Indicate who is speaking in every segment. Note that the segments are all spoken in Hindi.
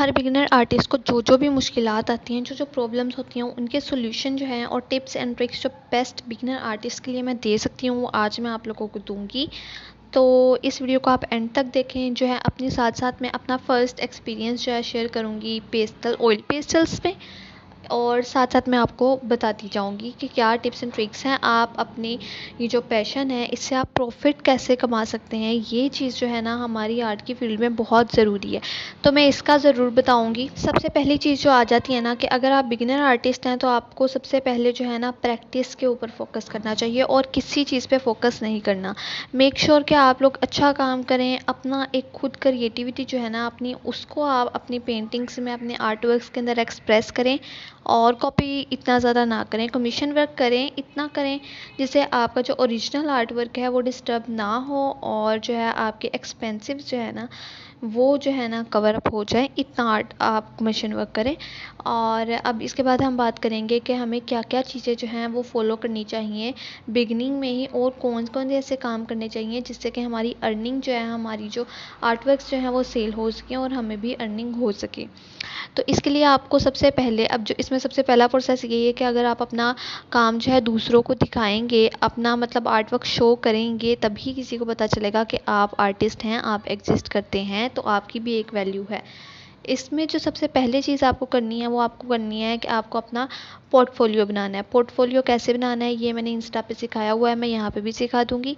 Speaker 1: हर बिगिनर आर्टिस्ट को जो जो भी मुश्किलात आती हैं, जो जो प्रॉब्लम्स होती हैं, उनके सॉल्यूशन जो हैं और टिप्स एंड ट्रिक्स जो बेस्ट बिगिनर आर्टिस्ट के लिए मैं दे सकती हूँ, वो आज मैं आप लोगों को दूँगी। तो इस वीडियो को आप एंड तक देखें। जो है अपने साथ साथ मैं अपना फ़र्स्ट एक्सपीरियंस जो है शेयर करूँगी पेस्टल ऑयल पेस्टल्स में, और साथ साथ मैं आपको बताती जाऊंगी कि क्या टिप्स एंड ट्रिक्स हैं, आप अपने ये जो पैशन है इससे आप प्रॉफिट कैसे कमा सकते हैं। ये चीज़ जो है ना हमारी आर्ट की फील्ड में बहुत ज़रूरी है, तो मैं इसका ज़रूर बताऊंगी। सबसे पहली चीज़ जो आ जाती है ना कि अगर आप बिगिनर आर्टिस्ट हैं तो आपको सबसे पहले जो है ना प्रैक्टिस के ऊपर फोकस करना चाहिए और किसी चीज़ पे फोकस नहीं करना। मेक श्योर कि आप लोग अच्छा काम करें, अपना एक खुद क्रिएटिविटी जो है ना अपनी, उसको आप अपनी पेंटिंग्स में, अपने आर्ट वर्क्स के अंदर एक्सप्रेस करें। और कॉपी इतना ज़्यादा ना करें, कमीशन वर्क करें, इतना करें जिससे आपका जो ओरिजिनल आर्ट वर्क है वो डिस्टर्ब ना हो और जो है आपके एक्सपेंसिव जो है ना वो जो है ना कवर अप हो जाए, इतना आर्ट आप कमीशन वर्क करें। और अब इसके बाद हम बात करेंगे कि हमें क्या क्या चीज़ें जो हैं वो फॉलो करनी चाहिए बिगनिंग में ही, और कौन कौन से ऐसे काम करने चाहिए जिससे कि हमारी अर्निंग जो है, हमारी जो आर्ट वर्क्स जो हैं वो सेल हो सकें और हमें भी अर्निंग हो सके। तो इसके लिए आपको सबसे पहले, अब जो इसमें सबसे पहला प्रोसेस यही है कि अगर आप अपना काम जो है दूसरों को दिखाएंगे, अपना मतलब आर्ट वर्क शो करेंगे, तभी किसी को पता चलेगा कि आप आर्टिस्ट हैं, आप एग्जिस्ट करते हैं, तो आपकी भी एक वैल्यू है। इसमें जो सबसे पहले चीज़ आपको करनी है वो आपको करनी है कि आपको अपना पोर्टफोलियो बनाना है। पोर्टफोलियो कैसे बनाना है ये मैंने इंस्टा पे सिखाया हुआ है, मैं यहाँ पे भी सिखा दूँगी।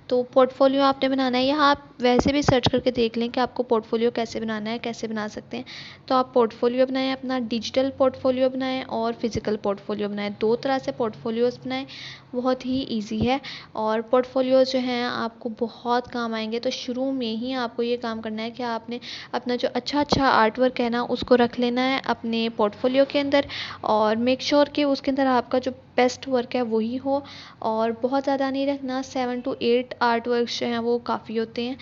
Speaker 1: तो पोर्टफोलियो आपने बनाना है, या आप वैसे भी सर्च करके देख लें कि आपको पोर्टफोलियो कैसे बनाना है, कैसे बना सकते हैं। तो आप पोर्टफोलियो बनाएं, अपना डिजिटल पोर्टफोलियो बनाएं और फिज़िकल पोर्टफोलियो बनाएं, दो तरह से पोर्टफोलियोज़ बनाएं। बहुत ही ईजी है और पोर्टफोलियोज़ जो हैं आपको बहुत काम आएंगे। तो शुरू में ही आपको ये काम करना है कि आपने अपना जो अच्छा आर्ट वर्क है ना उसको रख लेना है अपने पोर्टफोलियो के अंदर, और मेक श्योर कि उसके अंदर आपका जो बेस्ट वर्क है वही हो, और बहुत ज़्यादा नहीं रखना। 7 to 8 आर्ट वर्क्स जो हैं वो काफ़ी होते हैं,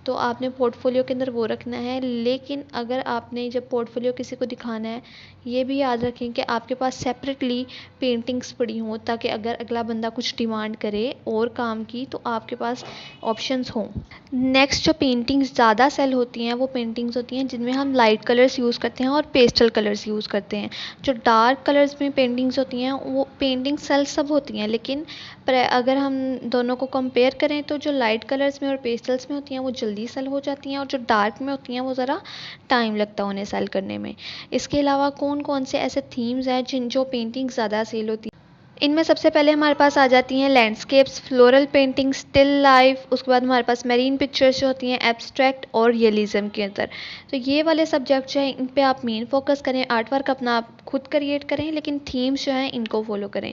Speaker 1: तो आपने पोर्टफोलियो के अंदर वो रखना है। लेकिन अगर आपने जब पोर्टफोलियो किसी को दिखाना है, ये भी याद रखें कि आपके पास सेपरेटली पेंटिंग्स पड़ी हों, ताकि अगर अगला बंदा कुछ डिमांड करे और काम की तो आपके पास ऑप्शंस हों। नेक्स्ट जो पेंटिंग्स ज़्यादा सेल होती हैं वो पेंटिंग्स होती हैं जिनमें हम लाइट कलर्स यूज़ करते हैं और पेस्टल कलर्स यूज़ करते हैं। जो डार्क कलर्स में पेंटिंग्स होती हैं वो पेंटिंग सेल सब होती हैं, लेकिन अगर हम दोनों को कंपेयर करें तो जो लाइट कलर्स में और पेस्टल्स में होती हैं वो जल्दी सेल हो जाती हैं, और जो डार्क में होती हैं वो ज़रा टाइम लगता है उन्हें सेल करने में। इसके अलावा कौन कौन से ऐसे थीम्स हैं जिन जो पेंटिंग ज़्यादा सेल होती हैं, इनमें सबसे पहले हमारे पास आ जाती हैं landscapes, floral painting, still life. उसके बाद हमारे पास मैरीन पिक्चर्स जो होती हैं एब्स्ट्रैक्ट और रियलिज्म के अंदर। तो ये वाले सब्जेक्ट जो हैं इन पे आप मेन फोकस करें, आर्ट वर्क अपना आप खुद क्रिएट करें, लेकिन थीम्स जो हैं इनको फॉलो करें।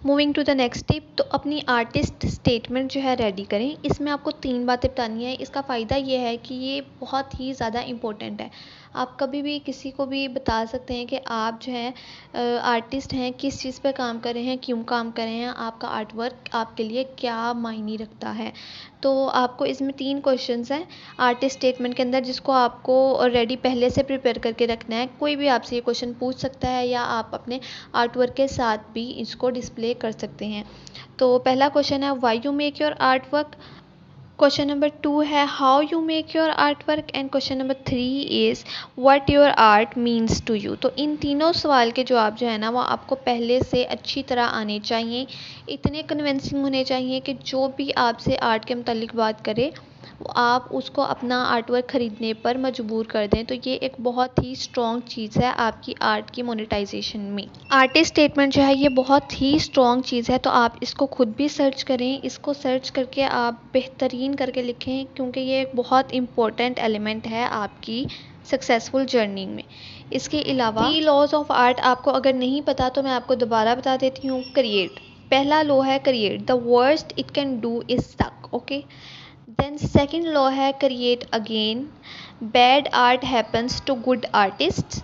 Speaker 1: Moving to the next tip, तो अपनी आर्टिस्ट स्टेटमेंट जो है रेडी करें। इसमें आपको 3 बातें बतानी है। इसका फ़ायदा ये है कि ये बहुत ही ज़्यादा इम्पोर्टेंट है। आप कभी भी किसी को भी बता सकते हैं कि आप जो है आर्टिस्ट हैं, किस चीज़ पे काम कर रहे हैं, क्यों काम कर रहे हैं, आपका आर्ट वर्क आपके लिए क्या मायने रखता है। तो आपको इसमें 3 क्वेश्चंस हैं आर्टिस्ट स्टेटमेंट के अंदर, जिसको आपको रेडी पहले से प्रिपेयर करके रखना है। कोई भी आपसे ये क्वेश्चन पूछ सकता है या आप अपने आर्ट वर्क के साथ भी इसको डिस्प्ले कर सकते हैं। तो पहला क्वेश्चन है why you make your art work. Question number 2 है how you make your art work, and question number 3 is what your art means to you. तो इन तीनों सवाल के जवाब जो है ना वो आपको पहले से अच्छी तरह आने चाहिए, इतने कन्विंसिंग होने चाहिए कि जो भी आपसे आर्ट के मुतालिक बात करे आप उसको अपना आर्ट वर्क ख़रीदने पर मजबूर कर दें। तो ये एक बहुत ही स्ट्रॉन्ग चीज़ है आपकी आर्ट की मोनेटाइजेशन में। आर्टिस्ट स्टेटमेंट जो है ये बहुत ही स्ट्रॉन्ग चीज़ है, तो आप इसको खुद भी सर्च करें, इसको सर्च करके आप बेहतरीन करके लिखें, क्योंकि ये एक बहुत इम्पोर्टेंट एलिमेंट है आपकी सक्सेसफुल जर्नी में। इसके अलावा 3 लॉज ऑफ आर्ट आपको अगर नहीं पता तो मैं आपको दोबारा बता देती हूँ। क्रिएट, पहला लॉ है create, the worst it can do is suck, okay. Then second law है create again, bad art happens to good artist.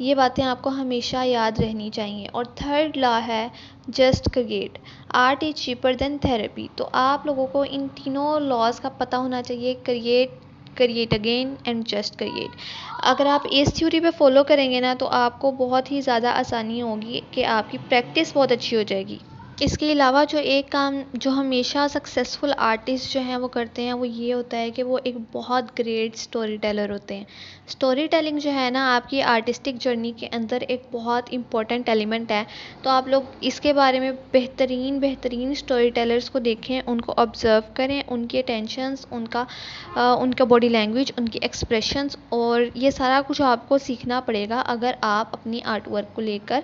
Speaker 1: ये बातें आपको हमेशा याद रहनी चाहिए। और थर्ड लॉ है just create, art is cheaper than therapy. तो आप लोगों को इन तीनों लॉज का पता होना चाहिए, create, create again and just create. अगर आप इस थ्योरी पे फॉलो करेंगे ना तो आपको बहुत ही ज़्यादा आसानी होगी कि आपकी प्रैक्टिस बहुत अच्छी हो जाएगी। इसके अलावा जो एक काम जो हमेशा सक्सेसफुल आर्टिस्ट जो हैं वो करते हैं, वो ये होता है कि वो एक बहुत ग्रेट स्टोरी टेलर होते हैं। स्टोरी टेलिंग जो है ना आपकी आर्टिस्टिक जर्नी के अंदर एक बहुत इम्पोर्टेंट एलिमेंट है। तो आप लोग इसके बारे में बेहतरीन बेहतरीन स्टोरी टेलर्स को देखें, उनको ऑब्ज़र्व करें, उनके टेंशन्स, उनका बॉडी लैंग्वेज, उनकी एक्सप्रेशंस, और ये सारा कुछ आपको सीखना पड़ेगा अगर आप अपनी आर्ट वर्क को लेकर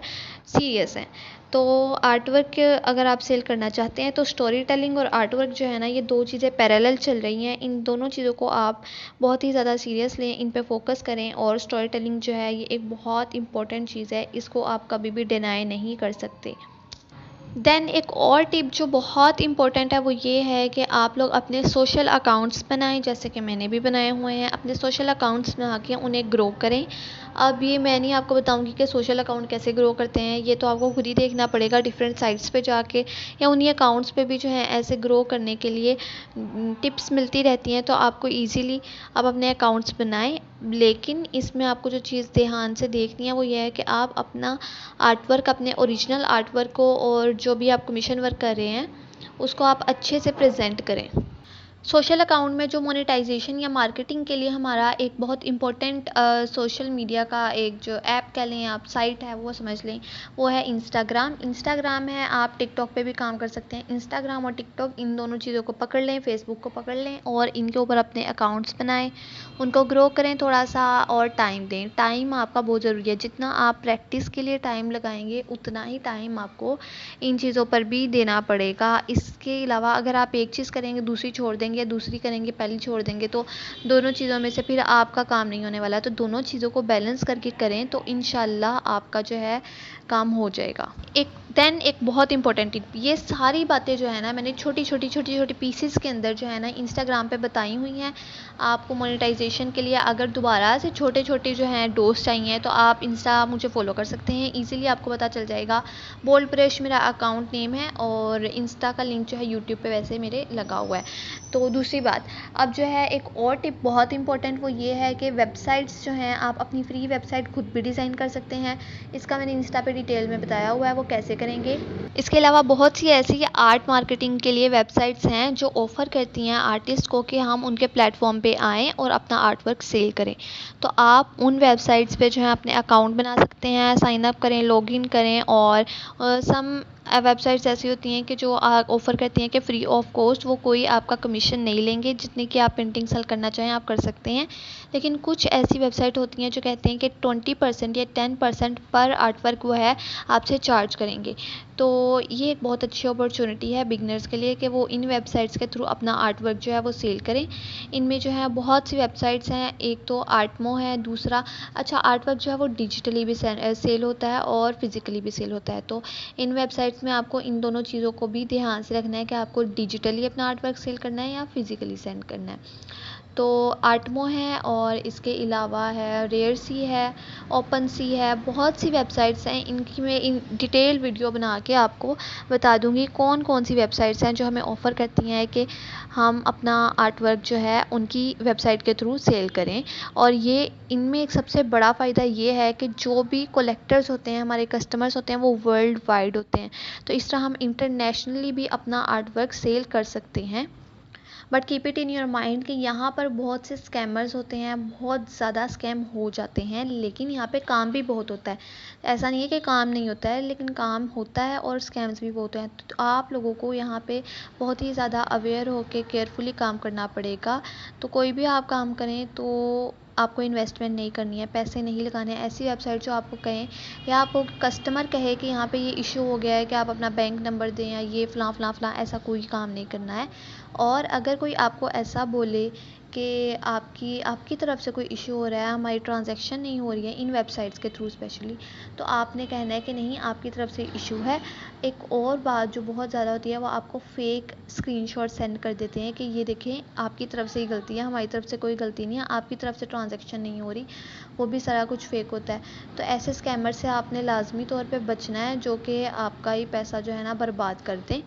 Speaker 1: सीरियस हैं। तो आर्ट वर्क अगर आप सेल करना चाहते हैं तो स्टोरी टेलिंग और आर्ट वर्क जो है ना, ये दो चीज़ें पैरेलल चल रही हैं। इन दोनों चीज़ों को आप बहुत ही ज़्यादा सीरियस लें, इन पे फोकस करें। और स्टोरी टेलिंग जो है ये एक बहुत इंपॉर्टेंट चीज़ है, इसको आप कभी भी डिनाई नहीं कर सकते। देन एक और टिप जो बहुत इंपॉर्टेंट है वो ये है कि आप लोग अपने सोशल अकाउंट्स बनाएं, जैसे कि मैंने भी बनाए हुए हैं। अपने सोशल अकाउंट्स बना के उन्हें ग्रो करें। अब ये मैं नहीं आपको बताऊंगी कि सोशल अकाउंट कैसे ग्रो करते हैं, ये तो आपको खुद ही देखना पड़ेगा डिफरेंट साइट्स पे जाके, या उन्हीं अकाउंट्स पे भी जो है ऐसे ग्रो करने के लिए टिप्स मिलती रहती हैं। तो आपको ईज़िली आप अपने अकाउंट्स बनाएं। लेकिन इसमें आपको जो चीज़ ध्यान से देखनी है वो ये है कि आप अपना आर्ट वर्क, अपने ओरिजिनल आर्ट वर्क को, और जो भी आप कमीशन वर्क कर रहे हैं उसको आप अच्छे से प्रेजेंट करें। सोशल अकाउंट में जो मोनेटाइजेशन या मार्केटिंग के लिए हमारा एक बहुत इम्पोर्टेंट सोशल मीडिया का एक जो ऐप कह लें आप, साइट है वो समझ लें, वो है इंस्टाग्राम। इंस्टाग्राम है, आप टिकटॉक पे भी काम कर सकते हैं। इंस्टाग्राम और टिकटॉक, इन दोनों चीज़ों को पकड़ लें, फेसबुक को पकड़ लें और इनके ऊपर अपने अकाउंट्स बनाएं, उनको ग्रो करें थोड़ा सा, और टाइम दें। टाइम आपका बहुत ज़रूरी है। जितना आप प्रैक्टिस के लिए टाइम लगाएंगे उतना ही टाइम आपको इन चीज़ों पर भी देना पड़ेगा। इसके अलावा अगर आप एक चीज़ करेंगे दूसरी छोड़ देंगे, या दूसरी करेंगे पहली छोड़ देंगे, तो दोनों चीज़ों में से फिर आपका काम नहीं होने वाला। तो दोनों चीज़ों को बैलेंस करके करें तो इंशाल्लाह आपका जो है काम हो जाएगा। एक बहुत इंपॉर्टेंट टिप, ये सारी बातें जो है ना मैंने छोटी छोटी पीसेस के अंदर जो है ना इंस्टाग्राम पे बताई हुई हैं। आपको मोनेटाइजेशन के लिए अगर दोबारा से छोटे छोटे जो हैं डोज चाहिए तो आप इंस्टा मुझे फॉलो कर सकते हैं। इजीली आपको पता चल जाएगा। बोल्ड ब्रश मेरा अकाउंट नेम है, और इंस्टा का लिंक जो है यूट्यूब पे वैसे मेरे लगा हुआ है। तो दूसरी बात, अब जो है एक और टिप बहुत इंपॉर्टेंट, वो ये है कि वेबसाइट्स जो हैं आप अपनी फ्री वेबसाइट खुद भी डिज़ाइन कर सकते हैं। इसका मैंने इंस्टा पे डिटेल में बताया हुआ है, वो कैसे करेंगे। इसके अलावा बहुत सी ऐसी आर्ट मार्केटिंग के लिए वेबसाइट्स हैं जो ऑफ़र करती हैं आर्टिस्ट को कि हम उनके प्लेटफॉर्म पे आएँ और अपना आर्ट वर्क सेल करें। तो आप उन वेबसाइट्स पे जो है अपने अकाउंट बना सकते हैं, साइन अप करें, लॉगिन करें। और सम वेबसाइट्स ऐसी होती हैं कि जो ऑफ़र करती हैं कि फ्री ऑफ कॉस्ट वो कोई आपका कमीशन नहीं लेंगे, जितने की आप पेंटिंग सेल करना चाहें आप कर सकते हैं। लेकिन कुछ ऐसी वेबसाइट होती हैं जो कहते हैं कि 20% या 10% पर आर्ट वर्क वो है आपसे चार्ज करेंगे। तो ये एक बहुत अच्छी अपॉर्चुनिटी है बिगनर्स के लिए कि वो इन वेबसाइट्स के थ्रू अपना आर्ट वर्क जो है वो सेल करें। इनमें जो है बहुत सी वेबसाइट्स हैं, एक तो आर्टमो है, दूसरा अच्छा आर्ट वर्क जो है वो डिजिटली भी सेल होता है और फिज़िकली भी सेल होता है। तो इन वेबसाइट्स में आपको इन दोनों चीज़ों को भी ध्यान से रखना है कि आपको डिजिटली अपना आर्ट वर्क सेल करना है या फिज़िकली सेंड करना है। तो आर्टमो है, और इसके अलावा है रेयर सी है, ओपन सी है, बहुत सी वेबसाइट्स हैं। इनकी मैं इन डिटेल वीडियो बना के आपको बता दूंगी कौन कौन सी वेबसाइट्स हैं जो हमें ऑफ़र करती हैं कि हम अपना आर्ट वर्क जो है उनकी वेबसाइट के थ्रू सेल करें। और ये इनमें एक सबसे बड़ा फ़ायदा ये है कि जो भी कलेक्टर्स होते हैं, हमारे कस्टमर्स होते हैं, वो वर्ल्ड वाइड होते हैं। तो इस तरह हम इंटरनेशनली भी अपना आर्ट वर्क सेल कर सकते हैं। But keep it in your mind कि यहाँ पर बहुत से स्कैमर्स होते हैं, बहुत ज़्यादा स्कैम हो जाते हैं। लेकिन यहाँ पे काम भी बहुत होता है, ऐसा नहीं है कि काम नहीं होता है, लेकिन काम होता है और स्कैम्स भी बहुत हैं। तो आप लोगों को यहाँ पे बहुत ही ज़्यादा अवेयर होकर केयरफुली काम करना पड़ेगा। तो कोई भी आप काम करें तो आपको इन्वेस्टमेंट नहीं करनी है, पैसे नहीं लगाने हैं। ऐसी वेबसाइट जो आपको कहें, या आपको कस्टमर कहे कि यहाँ पे ये इशू हो गया है कि आप अपना बैंक नंबर दें, या ये फ़लाँ फ़लाँ फ़लाँ, ऐसा कोई काम नहीं करना है। और अगर कोई आपको ऐसा बोले कि आपकी आपकी तरफ से कोई इशू हो रहा है, हमारी ट्रांजैक्शन नहीं हो रही है इन वेबसाइट्स के थ्रू स्पेशली, तो आपने कहना है कि नहीं, आपकी तरफ से इशू है। एक और बात जो बहुत ज़्यादा होती है, वो आपको फेक स्क्रीनशॉट सेंड कर देते हैं कि ये देखें आपकी तरफ से ही गलती है, हमारी तरफ से कोई गलती नहीं है, आपकी तरफ से ट्रांजैक्शन नहीं हो रही। वो भी सारा कुछ फेक होता है। तो ऐसे स्कैमर से आपने लाजमी तौर पर बचना है, जो कि आपका ही पैसा जो है ना बर्बाद कर दें।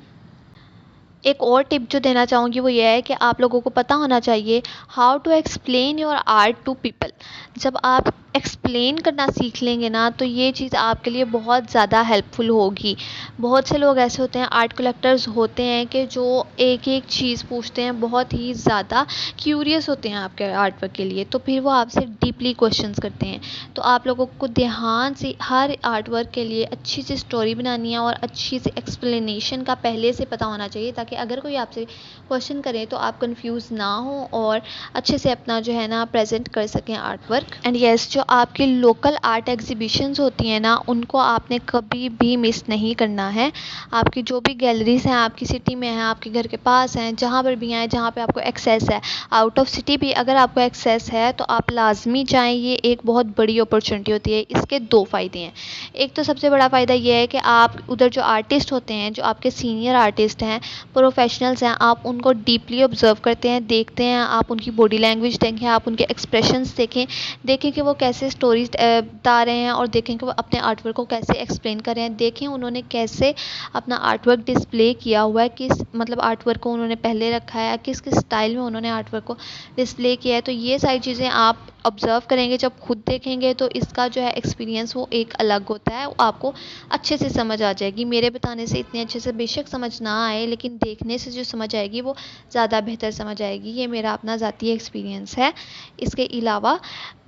Speaker 1: एक और टिप जो देना चाहूँगी वो ये है कि आप लोगों को पता होना चाहिए how to explain your art to people. जब आप एक्सप्लेन करना सीख लेंगे ना, तो ये चीज़ आपके लिए बहुत ज़्यादा हेल्पफुल होगी। बहुत से लोग ऐसे होते हैं, आर्ट कलेक्टर्स होते हैं कि जो एक एक चीज़ पूछते हैं, बहुत ही ज़्यादा क्यूरियस होते हैं आपके आर्ट वर्क के लिए, तो फिर वो आपसे डीपली क्वेश्चंस करते हैं। तो आप लोगों को ध्यान से हर आर्ट वर्क के लिए अच्छी सी स्टोरी बनानी है और अच्छी सी एक्सप्लेनेशन का पहले से पता होना चाहिए, ताकि अगर कोई आपसे क्वेश्चन करे तो आप कंफ्यूज ना हो और अच्छे से अपना जो है ना प्रेजेंट कर सकें आर्ट वर्क। एंड यस, जो आपकी लोकल आर्ट एग्जीबिशंस होती हैं ना, उनको आपने कभी भी मिस नहीं करना है। आपकी जो भी गैलरीज हैं आपकी सिटी में हैं, आपके घर के पास हैं, जहाँ पर भी हैं, जहाँ पे आपको एक्सेस है, आउट ऑफ सिटी भी अगर आपको एक्सेस है तो आप लाजमी जाएं। ये एक बहुत बड़ी अपॉर्चुनिटी होती है। इसके दो फ़ायदे हैं। एक तो सबसे बड़ा फ़ायदा ये है कि आप उधर जो आर्टिस्ट होते हैं, जो आपके सीनियर आर्टिस्ट हैं, प्रोफेशनल्स हैं, आप उनको डीपली ऑब्जर्व करते हैं, देखते हैं, आप उनकी बॉडी लैंग्वेज देखें, आप उनके एक्सप्रेशंस देखें कि वो कैसे स्टोरीज बता रहे हैं, और देखें कि वो अपने आर्ट वर्क को कैसे एक्सप्लेन कर रहे हैं, देखें उन्होंने कैसे अपना आर्ट वर्क डिस्प्ले किया हुआ है, किस मतलब आर्ट वर्क को उन्होंने पहले रखा है, किस किस स्टाइल में उन्होंने आर्ट वर्क को डिस्प्ले किया है। तो ये सारी चीज़ें आप ऑब्ज़र्व करेंगे, जब खुद देखेंगे तो इसका जो है एक्सपीरियंस वो एक अलग होता है, वो आपको अच्छे से समझ आ जाएगी। मेरे बताने से इतने अच्छे से बेशक समझ ना आए, लेकिन देखने से जो समझ आएगी वो ज़्यादा बेहतर समझ आएगी। ये मेरा अपना ज़ाती एक्सपीरियंस है। इसके अलावा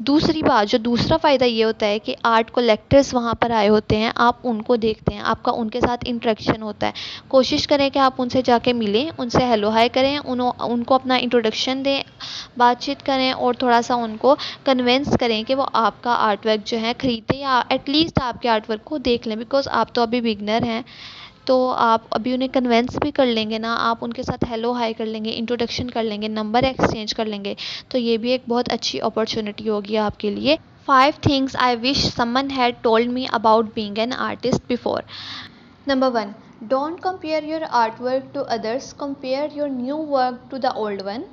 Speaker 1: दूसरी बात, जो दूसरा फ़ायदा ये होता है कि आर्ट कलेक्टर्स वहाँ पर आए होते हैं, आप उनको देखते हैं, आपका उनके साथ इंटरेक्शन होता है। कोशिश करें कि आप उनसे जाके मिलें, उनसे हेलो हाय करें, उनको अपना इंट्रोडक्शन दें, बातचीत करें और थोड़ा सा उनको कन्विंस करें कि वो आपका आर्ट वर्क जो है ख़रीदें, या एटलीस्ट आपके आर्ट वर्क को देख लें। बिकॉज़ आप तो अभी बिगनर हैं, तो आप अभी उन्हें कन्विंस भी कर लेंगे ना, आप उनके साथ हेलो हाय कर लेंगे, इंट्रोडक्शन कर लेंगे, नंबर एक्सचेंज कर लेंगे, तो ये भी एक बहुत अच्छी अपॉर्चुनिटी होगी आपके लिए। 5 things I wish someone had told me about being an artist before. Number 1. Don't compare your artwork to others. Compare your new work to the old one.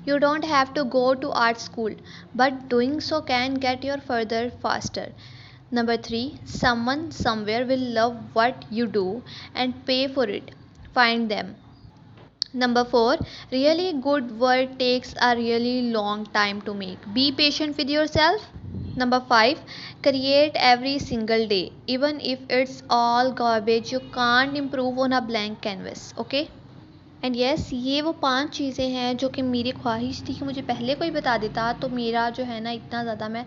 Speaker 1: You don't have to go to art school, but doing so can get you further faster. Number 3. Someone somewhere will love what you do and pay for it. Find them. Number 4. Really good work takes a really long time to make. Be patient with yourself. Number 5. Create every single day. Even if it's all garbage, you can't improve on a blank canvas. Okay? And yes, ये वो 5 चीज़ें हैं जो कि मेरी ख्वाहिश थी कि मुझे पहले कोई बता देता, तो मेरा जो है ना इतना ज़्यादा मैं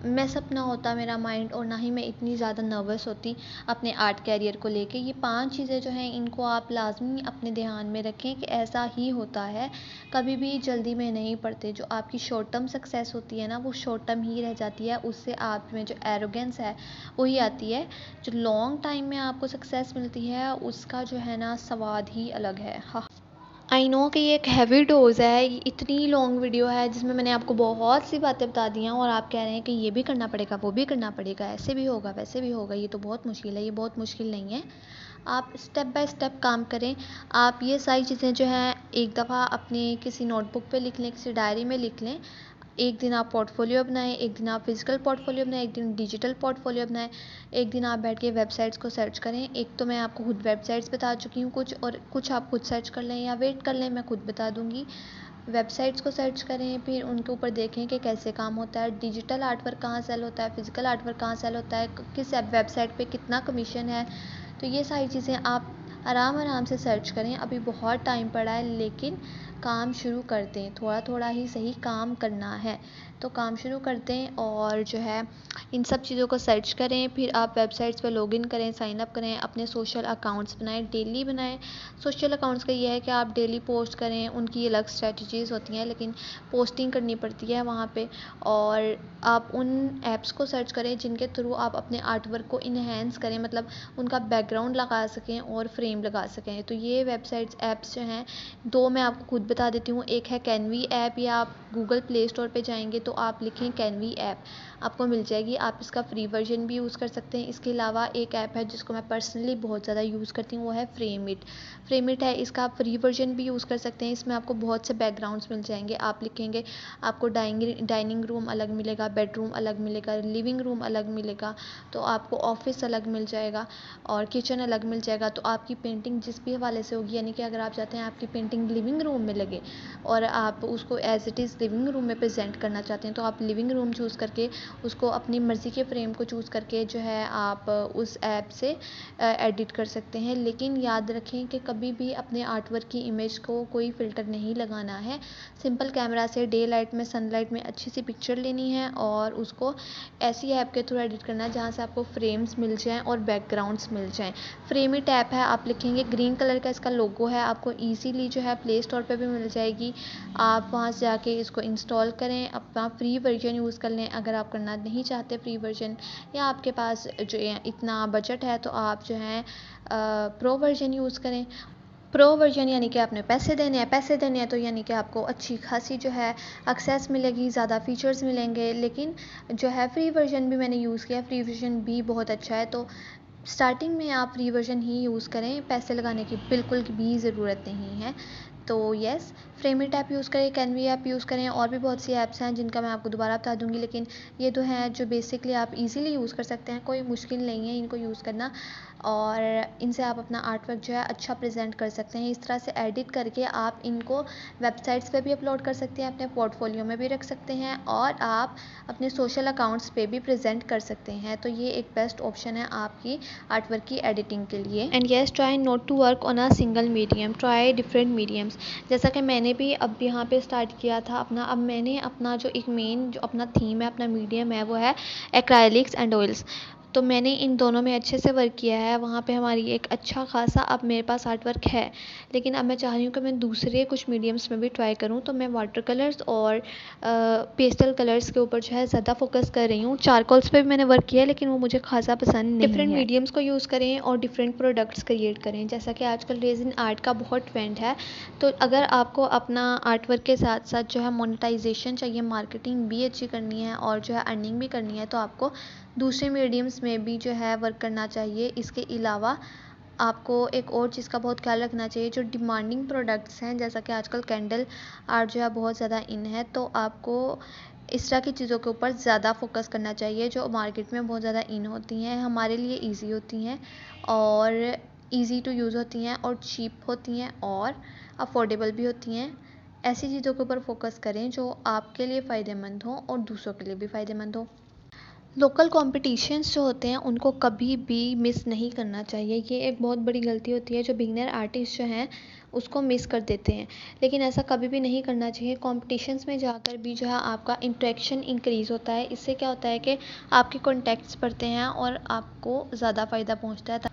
Speaker 1: मैसअप ना होता मेरा माइंड, और ना ही मैं इतनी ज़्यादा नर्वस होती अपने आर्ट कैरियर को लेके। ये 5 चीज़ें जो हैं इनको आप लाजमी अपने ध्यान में रखें कि ऐसा ही होता है, कभी भी जल्दी में नहीं पड़ते। जो आपकी शॉर्ट टर्म सक्सेस होती है ना, वो शॉर्ट टर्म ही रह जाती है, उससे आप में जो एरोगेंस है वही आती है। जो लॉन्ग टाइम में आपको सक्सेस मिलती है उसका जो है ना स्वाद ही अलग है। हाँ, आई नो कि ये एक हैवी डोज़ है, ये इतनी लॉन्ग वीडियो है जिसमें मैंने आपको बहुत सी बातें बता दी हैं, और आप कह रहे हैं कि ये भी करना पड़ेगा, वो भी करना पड़ेगा, ऐसे भी होगा, वैसे भी होगा। ये तो बहुत मुश्किल है। ये बहुत मुश्किल नहीं है। आप स्टेप बाय स्टेप काम करें। आप ये सारी चीज़ें जो हैं एक दफ़ा अपने किसी नोटबुक पे लिख लें, किसी डायरी में लिख लें। एक दिन आप पोर्टफोलियो बनाएं, एक दिन आप फिजिकल पोर्टफोलियो बनाएं, एक दिन डिजिटल पोर्टफोलियो बनाएं, एक दिन आप बैठ के वेबसाइट्स को सर्च करें। एक तो मैं आपको खुद वेबसाइट्स बता चुकी हूँ कुछ, और कुछ आप खुद सर्च कर लें या वेट कर लें, मैं खुद बता दूँगी। वेबसाइट्स को सर्च करें, फिर उनके ऊपर देखें कि कैसे काम होता है, डिजिटल आर्ट वर्क कहाँ सेल होता है, फिजिकल आर्ट वर्क कहाँ सेल होता है, किस वेबसाइट पे कितना कमीशन है। तो ये सारी चीज़ें आप आराम आराम से सर्च करें। अभी बहुत टाइम पड़ा है, लेकिन काम शुरू कर दें। थोड़ा थोड़ा ही सही काम करना है, तो काम शुरू कर दें। और जो है इन सब चीज़ों को सर्च करें, फिर आप वेबसाइट्स पर लॉगिन करें, साइन अप करें, अपने सोशल अकाउंट्स बनाएं, डेली बनाएं। सोशल अकाउंट्स का ये है कि आप डेली पोस्ट करें, उनकी अलग स्ट्रेटजीज़ होती हैं, लेकिन पोस्टिंग करनी पड़ती है वहाँ पे। और आप उन ऐप्स को सर्च करें जिनके थ्रू आप अपने आर्ट वर्क को इन्हेंस करें, मतलब उनका बैकग्राउंड लगा सकें और फ्रेम लगा सकें। तो ये वेबसाइट्स ऐप्स जो हैं, 2 मैं आपको खुद बता देती हूँ। एक है कैनवी ऐप, या आप गूगल प्ले स्टोर पे जाएंगे तो आप लिखें कैनवी ऐप, आपको मिल जाएगी। आप इसका फ्री वर्जन भी यूज़ कर सकते हैं। इसके अलावा एक ऐप है जिसको मैं पर्सनली बहुत ज़्यादा यूज़ करती हूँ, वो है फ्रेमिट। फ्रेमिट है, इसका आप फ्री वर्जन भी यूज़ कर सकते हैं। इसमें आपको बहुत से बैकग्राउंड्स मिल जाएंगे। आप लिखेंगे, आपको डाइनिंग रूम अलग मिलेगा, बेडरूम अलग मिलेगा, लिविंग रूम अलग मिलेगा, तो आपको ऑफिस अलग मिल जाएगा और किचन अलग मिल जाएगा। तो आपकी पेंटिंग जिस भी हवाले से होगी, यानी कि अगर आप चाहते हैं आपकी पेंटिंग लिविंग रूम में लगे और आप उसको as it is living room में प्रेजेंट करना चाहते हैं तो आप लिविंग रूम चूज़ करके उसको अपनी मर्ज़ी के फ्रेम को चूज़ करके जो है आप उस ऐप से एडिट कर सकते हैं। लेकिन याद रखें कि कभी भी अपने आर्ट वर्क की इमेज को कोई फ़िल्टर नहीं लगाना है। सिंपल कैमरा से डे लाइट में, सनलाइट में अच्छी सी पिक्चर लेनी है और उसको ऐसी ऐप के थ्रू एडिट करना है जहाँ से आपको फ्रेम्स मिल जाएँ और बैकग्राउंड्स मिल जाएँ। फ्रेमिट ऐप है, आप लिखेंगे ग्रीन कलर का इसका लोगो है, आपको ईज़िली जो है प्ले स्टोर पे भी मिल जाएगी। आप वहाँ से जाके इसको इंस्टॉल करें, अपना फ्री वर्जन यूज़ कर लें। अगर आप करना नहीं चाहते फ्री वर्जन या आपके पास जो इतना बजट है तो आप जो है प्रो वर्जन यूज़ करें। प्रो वर्जन यानी कि आपने पैसे देने हैं तो यानी कि आपको अच्छी खासी जो है एक्सेस मिलेगी, ज़्यादा फीचर्स मिलेंगे। लेकिन जो है फ्री वर्जन भी मैंने यूज़ किया, फ्री वर्जन भी बहुत अच्छा है। तो स्टार्टिंग में आप फ्री वर्जन ही यूज़ करें, पैसे लगाने की बिल्कुल भी ज़रूरत नहीं है। तो येस, फ्रेमिट ऐप यूज़ करें, कैनवी ऐप यूज़ करें, और भी बहुत सी ऐप्स हैं जिनका मैं आपको दोबारा बता दूंगी। लेकिन ये तो हैं जो बेसिकली आप इजीली यूज़ कर सकते हैं, कोई मुश्किल नहीं है इनको यूज़ करना और इनसे आप अपना आर्ट वर्क जो है अच्छा प्रेजेंट कर सकते हैं। इस तरह से एडिट करके आप इनको वेबसाइट्स पे भी अपलोड कर सकते हैं, अपने पोर्टफोलियो में भी रख सकते हैं और आप अपने सोशल अकाउंट्स पे भी प्रेजेंट कर सकते हैं। तो ये एक बेस्ट ऑप्शन है आपकी आर्ट वर्क की एडिटिंग के लिए। And yes, try not to work on a single medium, try different mediums. जैसा कि मैंने भी अब यहाँ पे स्टार्ट किया था अपना, अब मैंने अपना जो एक मेन जो अपना थीम है, अपना मीडियम है, वो है एक्राइलिक्स एंड ऑयल्स। तो मैंने इन दोनों में अच्छे से वर्क किया है। वहाँ पे हमारी एक अच्छा खासा अब मेरे पास आर्ट वर्क है। लेकिन अब मैं चाह रही हूँ कि मैं दूसरे कुछ मीडियम्स में भी ट्राई करूँ। तो मैं वाटर कलर्स और पेस्टल कलर्स के ऊपर जो है ज़्यादा फोकस कर रही हूँ। चारकोल्स पे भी मैंने वर्क किया है लेकिन वो मुझे खासा पसंद नहीं है। डिफरेंट मीडियम्स को यूज़ करें और डिफरेंट प्रोडक्ट्स क्रिएट करें। जैसा कि आजकल रेजिन आर्ट का बहुत ट्रेंड है, तो अगर आपको अपना आर्ट वर्क के साथ साथ जो है मोनेटाइजेशन चाहिए, मार्केटिंग भी अच्छी करनी है और जो है अर्निंग भी करनी है, तो आपको दूसरे मीडियम्स में भी जो है वर्क करना चाहिए। इसके अलावा आपको एक और चीज़ का बहुत ख्याल रखना चाहिए, जो डिमांडिंग प्रोडक्ट्स हैं, जैसा कि आजकल कैंडल आर्ट जो है बहुत ज़्यादा इन है, तो आपको इस तरह की चीज़ों के ऊपर ज़्यादा फोकस करना चाहिए जो मार्केट में बहुत ज़्यादा इन होती हैं, हमारे लिए ईजी होती हैं और ईजी टू यूज़ होती हैं और चीप होती हैं और अफोर्डेबल भी होती हैं। ऐसी चीज़ों के ऊपर फोकस करें जो आपके लिए फ़ायदेमंद हों और दूसरों के लिए भी फ़ायदेमंद हो। लोकल कॉम्पिटिशन्स जो होते हैं उनको कभी भी मिस नहीं करना चाहिए। ये एक बहुत बड़ी गलती होती है जो बिगिनर आर्टिस्ट जो हैं उसको मिस कर देते हैं। लेकिन ऐसा कभी भी नहीं करना चाहिए। कॉम्पिटिशन्स में जाकर भी जो है आपका इंटरेक्शन इंक्रीज़ होता है। इससे क्या होता है कि आपके कॉन्टैक्ट्स बढ़ते हैं और आपको ज़्यादा फ़ायदा पहुँचता है।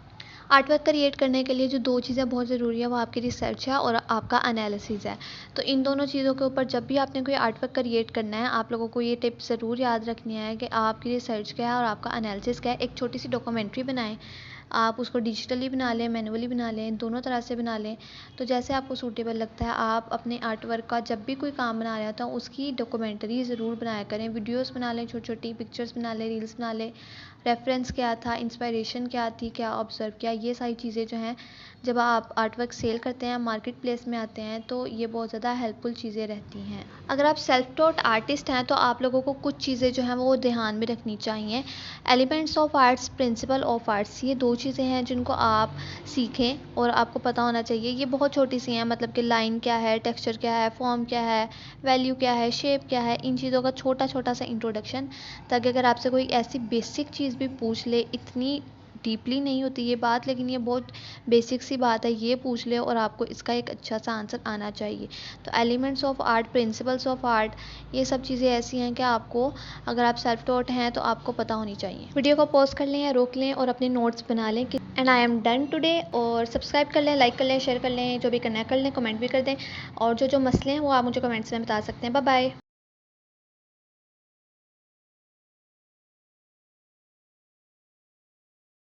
Speaker 1: आर्ट वर्क क्रिएट करने के लिए जो दो चीज़ें बहुत ज़रूरी है वो आपकी रिसर्च है और आपका एनालिसिस है। तो इन दोनों चीज़ों के ऊपर जब भी आपने कोई आर्ट वर्क क्रिएट करना है, आप लोगों को ये टिप ज़रूर याद रखनी है कि आपकी रिसर्च क्या है और आपका एनालिसिस क्या है। एक छोटी सी डॉक्यूमेंट्री बनाएं, आप उसको डिजिटली बना लें, मैनुअली बना लें, दोनों तरह से बना लें। तो जैसे आपको सूटेबल लगता है, आप अपने आर्ट वर्क का जब भी कोई काम बना रहे होता है उसकी डॉक्यूमेंट्री ज़रूर बनाया करें। वीडियोस बना लें, छोटी छोटी पिक्चर्स बना लें, रील्स बना लें। रेफरेंस क्या था, इंस्पायरेशन क्या थी, क्या ऑब्ज़र्व किया, ये सारी चीज़ें जो हैं जब आप आर्ट वर्क सेल करते हैं, मार्केट प्लेस में आते हैं, तो ये बहुत ज़्यादा हेल्पफुल चीज़ें रहती हैं। अगर आप सेल्फ टॉट आर्टिस्ट हैं तो आप लोगों को कुछ चीज़ें जो हैं वो ध्यान में रखनी चाहिए। Elements of arts, principle of arts, ये दो चीज़ें हैं जिनको आप सीखें और आपको पता होना चाहिए। ये बहुत छोटी सी हैं, मतलब कि लाइन क्या है, टेक्सचर क्या है, फॉर्म क्या है, वैल्यू क्या है, शेप क्या है, इन चीज़ों का छोटा छोटा सा इंट्रोडक्शन, ताकि अगर आपसे कोई ऐसी बेसिक चीज़ भी पूछ ले, इतनी डीपली नहीं होती ये बात लेकिन ये बहुत बेसिक सी बात है, ये पूछ ले और आपको इसका एक अच्छा सा आंसर आना चाहिए। तो elements of art, principles of art, ये सब चीज़ें ऐसी हैं कि आपको, अगर आप सेल्फ टॉट हैं तो आपको पता होनी चाहिए। वीडियो को पॉज कर लें या रोक लें और अपने नोट्स बना लें। And I am done today. और सब्सक्राइब कर लें, लाइक कर लें, शेयर कर लें, जो भी करना है कर लें, कमेंट भी कर दें और जो जो मसले हैं वो आप मुझे कमेंट्स में बता सकते हैं। Bye bye.